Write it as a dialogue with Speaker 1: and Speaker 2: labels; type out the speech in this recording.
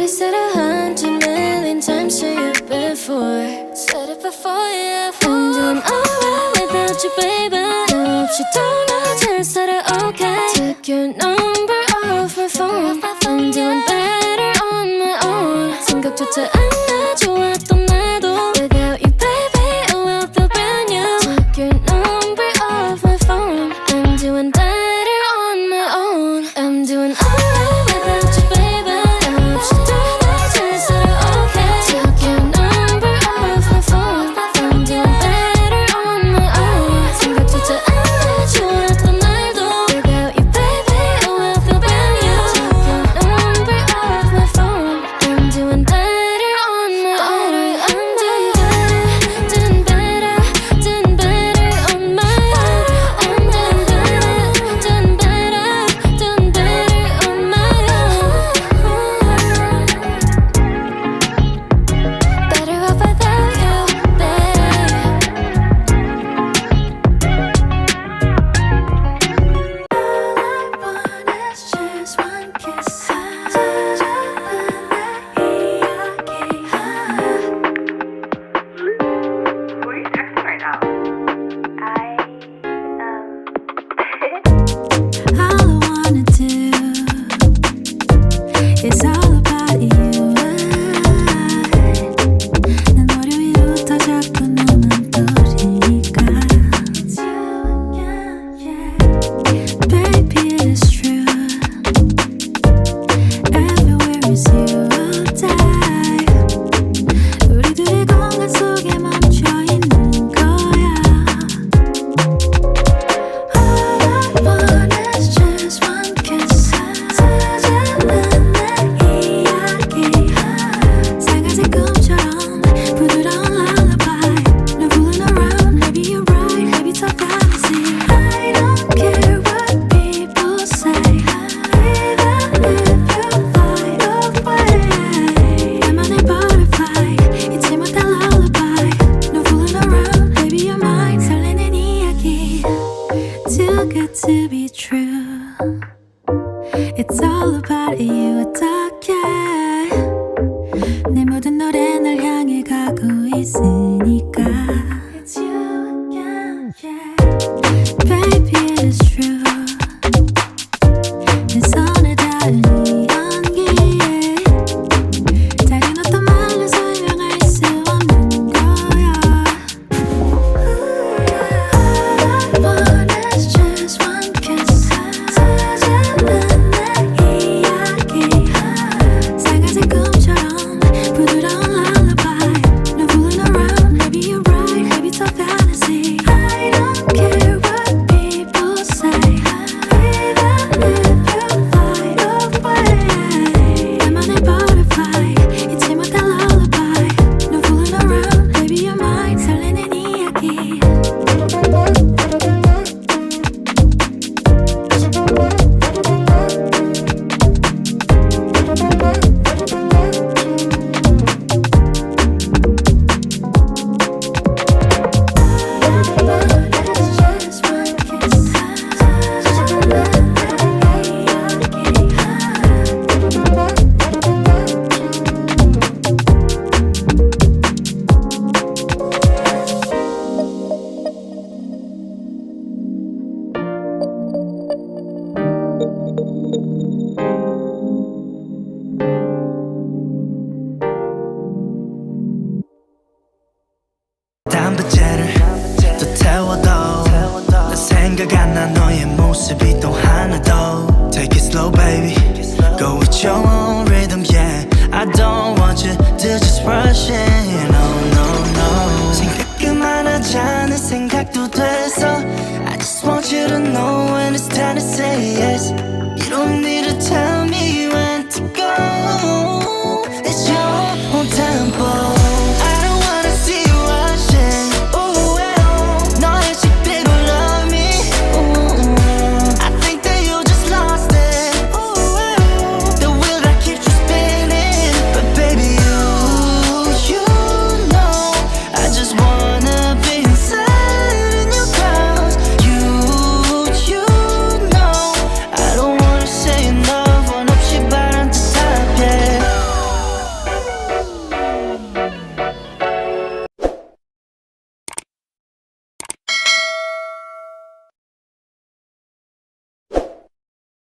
Speaker 1: Probably said 100 million times to you before. Said it before, yeah. I'm doing alright without you, baby. 너 없이 더 잘 살아, okay. Took your number off my phone. I'm doing better on my own. 생각조차 안 나 좋았던 날도. Without you, baby, oh, I feel brand new. Took your number off my phone. I'm doing better on my own. I'm doing alright without you, baby. 너 없이 더 잘 살아, okay. Took your number off my phone. I'm doing better on my own. 생각조차 안 나 좋았던 날도. Without you, baby, oh, I feel brand new. Took your number off my phone. I'm doing better on my own. I'm doing better, doing better on my own. I'm doing better on my own. Better off without you, babe. All I want is just one kiss.
Speaker 2: Who are you texting right now?
Speaker 3: All I wanna do is all about you. 난 월요일부터 자꾸 너만 떠오르니까. It's you again, yeah. Baby, it is true. Everywhere is you all day. 우리 둘의 공간 속에 멈춰 있는 거야. All I want is just one kiss. 사자는 내 이야기. 상아색 꿈처럼 부드러운 lullaby. 널 fooling around, maybe you're right, maybe it's a fantasy. I don't care what people say. Even if you fly away. 나만의 butterfly, 잊지 못할 lullaby. 널 fooling around, maybe you're mine. 설레는 이야기. Too good to be true. It's all about you. 어떡해. 내 모든 노래 널 향해 가고 있으니까. It's you again, yeah. Baby, it is true. 내 손에 닿은 이 연기에 다른 어떤 말로 설명할 수 없는 거야. All I want is just one kiss. 사자는 내 이야기. 상아색 꿈처럼 부드러운 lullaby. 널 fooling around, maybe you're right, maybe it's a fantasy. I don't care what people say. Even if you fly away. 나만의 butterfly, 잊지 못할 lullaby. 널 fooling around, maybe you're mine. 설레는 이야기.
Speaker 4: 담배째를 또 태워도 난 생각 안 나 너의 모습이 또 하나 더 Take it slow baby Go with your